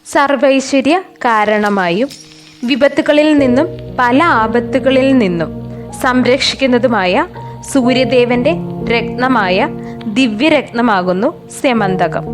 സർവൈശ്വര്യ കാരണമായും വിപത്തുകളിൽ നിന്നും പല ആപത്തുകളിൽ നിന്നും സംരക്ഷിക്കുന്നതുമായ സൂര്യദേവന്റെ രത്നമായ ദിവ്യരത്നമാകുന്നു സ്യമന്തകം.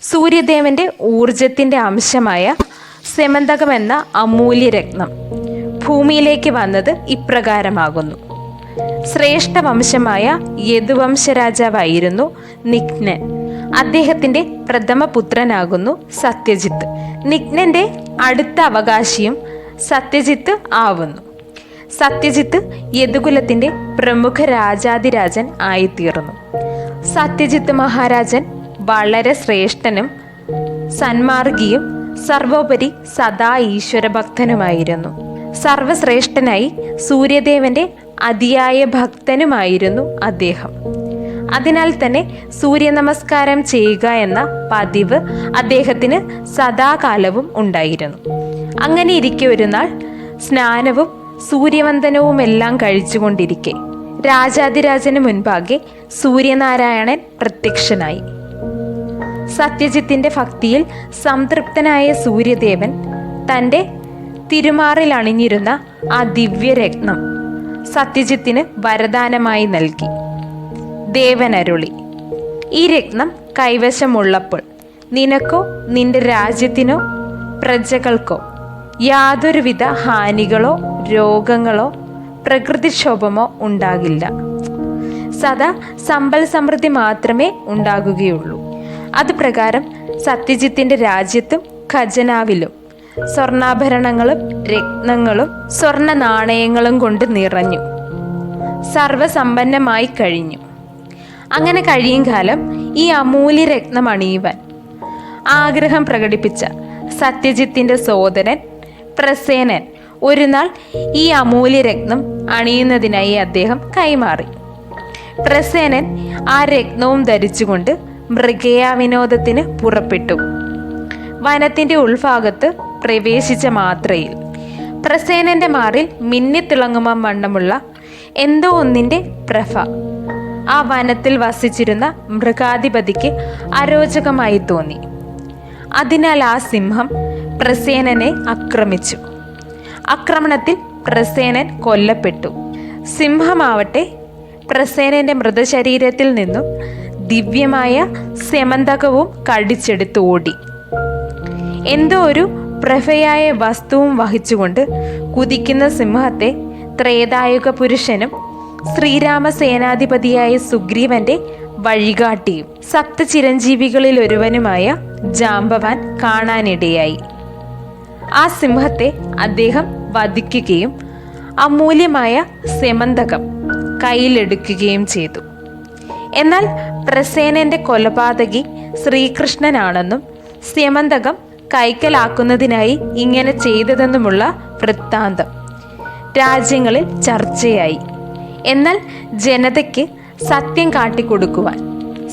സൂര്യദേവന്റെ ഊർജത്തിന്റെ അംശമായ സ്യമന്തകം എന്ന അമൂല്യരത്നം ഭൂമിയിലേക്ക് വന്നത് ഇപ്രകാരമാകുന്നു. ശ്രേഷ്ഠ വംശമായ യദുവംശരാജാവായിരുന്നു നിഗ്നൻ. അദ്ദേഹത്തിന്റെ പ്രഥമ പുത്രനാകുന്നു സത്യജിത്ത്. നിഗ്നന്റെ അടുത്ത അവകാശിയും സത്യജിത്ത് ആവുന്നു. സത്യജിത്ത് യദുകുലത്തിന്റെ പ്രമുഖ രാജാതിരാജൻ ആയിത്തീർന്നു. സത്യജിത്ത് മഹാരാജൻ വളരെ ശ്രേഷ്ഠനും സന്മാർഗിയും സർവോപരി സദാ ഈശ്വരഭക്തനുമായിരുന്നു. സർവശ്രേഷ്ഠനായി സൂര്യദേവന്റെ അതിയായ ഭക്തനുമായിരുന്നു അദ്ദേഹം. അതിനാൽ തന്നെ സൂര്യ നമസ്കാരം ചെയ്യുക എന്ന പതിവ് അദ്ദേഹത്തിന് സദാകാലവും ഉണ്ടായിരുന്നു. അങ്ങനെ ഇരിക്കെ ഒരു നാൾ സ്നാനവും സൂര്യവന്ദനവുമെല്ലാം കഴിച്ചുകൊണ്ടിരിക്കെ രാജാതിരാജന് മുൻപാകെ സൂര്യനാരായണൻ പ്രത്യക്ഷനായി. സത്യജിത്തിന്റെ ഭക്തിയിൽ സംതൃപ്തനായ സൂര്യദേവൻ തൻ്റെ തിരുമാറിൽ അണിഞ്ഞിരുന്ന ആ ദിവ്യരത്നം സത്യജിത്തിന് വരദാനമായി നൽകി. ദേവൻ അരുളി, ഈ രത്നം കൈവശമുള്ളപ്പോൾ നിനക്കോ നിന്റെ രാജ്യത്തിനോ പ്രജകൾക്കോ യാതൊരുവിധ ഹാനികളോ രോഗങ്ങളോ പ്രകൃതിക്ഷോഭമോ ഉണ്ടാകില്ല. സദാ സമ്പൽ സമൃദ്ധി മാത്രമേ ഉണ്ടാകുകയുള്ളൂ. അതുപ്രകാരം സത്യജിത്തിന്റെ രാജ്യത്തും ഖജനാവിലും സ്വർണ്ണാഭരണങ്ങളും രത്നങ്ങളും സ്വർണ്ണ നാണയങ്ങളും കൊണ്ട് നിറഞ്ഞു സർവസമ്പന്നമായി കഴിഞ്ഞു. അങ്ങനെ കഴിയും കാലം ഈ അമൂല്യ രത്നം അണിയുവാൻ ആഗ്രഹം പ്രകടിപ്പിച്ച സത്യജിത്തിന്റെ സോദരൻ പ്രസേനൻ ഒരു നാൾ ഈ അമൂല്യ രത്നം അണിയുന്നതിനായി അദ്ദേഹം കൈമാറി. പ്രസേനൻ ആ രത്നവും ധരിച്ചുകൊണ്ട് മൃഗയാ വിനോദത്തിന് പുറപ്പെട്ടു. വനത്തിന്റെ ഉൾഭാഗത്ത് പ്രവേശിച്ച മാത്രയിൽ പ്രസേനന്റെ മാറിൽ മിന്നിത്തിളങ്ങുമ്പം വണ്ണമുള്ള എന്തോ ഒന്നിന്റെ പ്രഭ ആ വനത്തിൽ വസിച്ചിരുന്ന മൃഗാധിപതിക്ക് അരോചകമായി തോന്നി. അതിനാൽ ആ സിംഹം പ്രസേനനെ ആക്രമിച്ചു. ആക്രമണത്തിൽ പ്രസേനൻ കൊല്ലപ്പെട്ടു. സിംഹമാവട്ടെ പ്രസേനന്റെ മൃതശരീരത്തിൽ നിന്നും ദിവ്യമായ സ്യമന്തകവും കടിച്ചെടുത്ത് ഓടി. എന്തോ ഒരു പ്രഭയായ വസ്തുവും വഹിച്ചുകൊണ്ട് കുതിക്കുന്ന സിംഹത്തെ ത്രേതായുഗ പുരുഷനും ശ്രീരാമസേനാധിപതിയായ സുഗ്രീവന്റെ വഴികാട്ടിയും സപ്തചിരഞ്ജീവികളിൽ ഒരുവനുമായ ജാംബവാൻ കാണാനിടയായി. ആ സിംഹത്തെ അദ്ദേഹം വധിക്കുകയും അമൂല്യമായ സ്യമന്തകം കയ്യിലെടുക്കുകയും ചെയ്തു. എന്നാൽ പ്രസേനന്റെ കൊലപാതകി ശ്രീകൃഷ്ണനാണെന്നും സ്യമന്തകം കൈക്കലാക്കുന്നതിനായി ഇങ്ങനെ ചെയ്തതെന്നുമുള്ള വൃത്താന്തം രാജ്യങ്ങളിൽ ചർച്ചയായി. എന്നാൽ ജനതയ്ക്ക് സത്യം കാട്ടിക്കൊടുക്കുവാൻ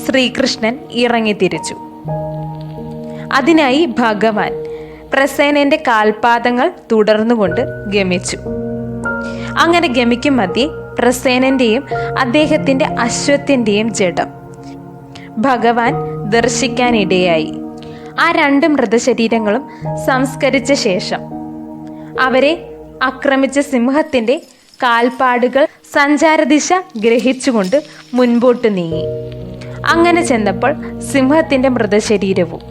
ശ്രീകൃഷ്ണൻ ഇറങ്ങിത്തിരിച്ചു. അതിനായി ഭഗവാൻ പ്രസേനന്റെ കാൽപാദങ്ങൾ തുടർന്നുകൊണ്ട് ഗമിച്ചു. അങ്ങനെ ഗമിക്കും മധ്യേ പ്രസേനന്റെയും അദ്ദേഹത്തിന്റെ അശ്വത്തിന്റെയും ജഡം ഭഗവാൻ ദർശിക്കാനിടയായി. ആ രണ്ട് മൃതശരീരങ്ങളും സംസ്കരിച്ച ശേഷം അവരെ ആക്രമിച്ച സിംഹത്തിന്റെ കാൽപ്പാടുകൾ സഞ്ചാരദിശ ഗ്രഹിച്ചുകൊണ്ട് മുൻപോട്ട് നീങ്ങി. അങ്ങനെ ചെന്നപ്പോൾ സിംഹത്തിന്റെ മൃതശരീരവും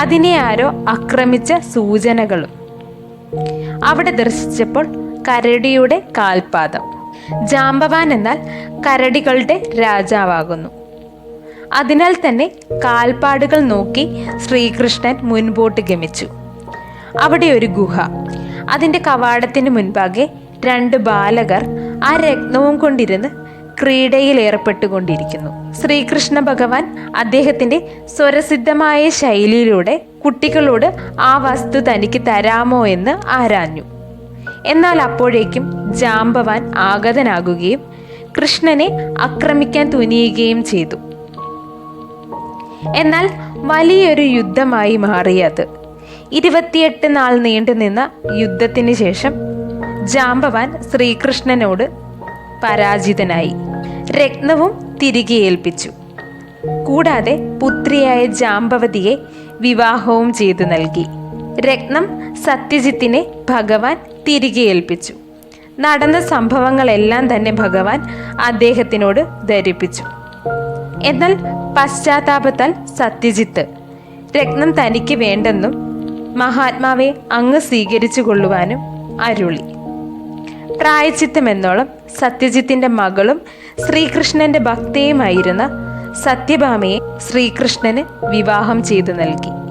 അതിനെ ആരോ ആക്രമിച്ച സൂചനകളും അവിടെ ദർശിച്ചപ്പോൾ കരടിയുടെ കാൽപാദം. ജാംബവാൻ എന്നാൽ കരടികളുടെ രാജാവാകുന്നു. അതിനാൽ തന്നെ കാൽപ്പാടുകൾ നോക്കി ശ്രീകൃഷ്ണൻ മുൻപോട്ട് ഗമിച്ചു. അവിടെ ഒരു ഗുഹ. അതിൻ്റെ കവാടത്തിന് മുൻപാകെ രണ്ട് ബാലകർ ആ രത്നവും കൊണ്ടിരുന്ന് ക്രീഡയിൽ ഏർപ്പെട്ടുകൊണ്ടിരിക്കുന്നു. ശ്രീകൃഷ്ണ ഭഗവാൻ അദ്ദേഹത്തിന്റെ സ്വരസിദ്ധമായ ശൈലിയിലൂടെ കുട്ടികളോട് ആ വസ്തു തനിക്ക് തരാമോ എന്ന് ആരാഞ്ഞു. എന്നാൽ അപ്പോഴേക്കും ജാംബവാൻ ആഗതനാകുകയും കൃഷ്ണനെ ആക്രമിക്കാൻ തുനിയുകയും ചെയ്തു. എന്നാൽ വലിയൊരു യുദ്ധമായി മാറിയത്. 28 നാൾ നീണ്ടുനിന്ന യുദ്ധത്തിന് ശേഷം ജാംബവാൻ ശ്രീകൃഷ്ണനോട് പരാജിതനായി. രത്നവും തിരികെ ഏൽപ്പിച്ചു. കൂടാതെ പുത്രിയായ ജാംബവതിയെ വിവാഹവും ചെയ്തു നൽകി. രത്നം സത്യജിത്തിനെ ഭഗവാൻ തിരികെ ഏൽപ്പിച്ചു. നടന്ന സംഭവങ്ങളെല്ലാം തന്നെ ഭഗവാൻ അദ്ദേഹത്തിനോട് ധരിപ്പിച്ചു. എന്നാൽ പശ്ചാത്താപത്താൽ സത്യജിത്ത് രത്നം തനിക്ക് വേണ്ടെന്നും മഹാത്മാവെ അങ്ങ് സ്വീകരിച്ചു കൊള്ളുവാനും അരുളി. പ്രായച്ചിത്തമെന്നോളം സത്യജിത്തിന്റെ മകളും ശ്രീകൃഷ്ണന്റെ ഭക്തയുമായിരുന്ന സത്യഭാമയെ ശ്രീകൃഷ്ണന് വിവാഹം ചെയ്തു നൽകി.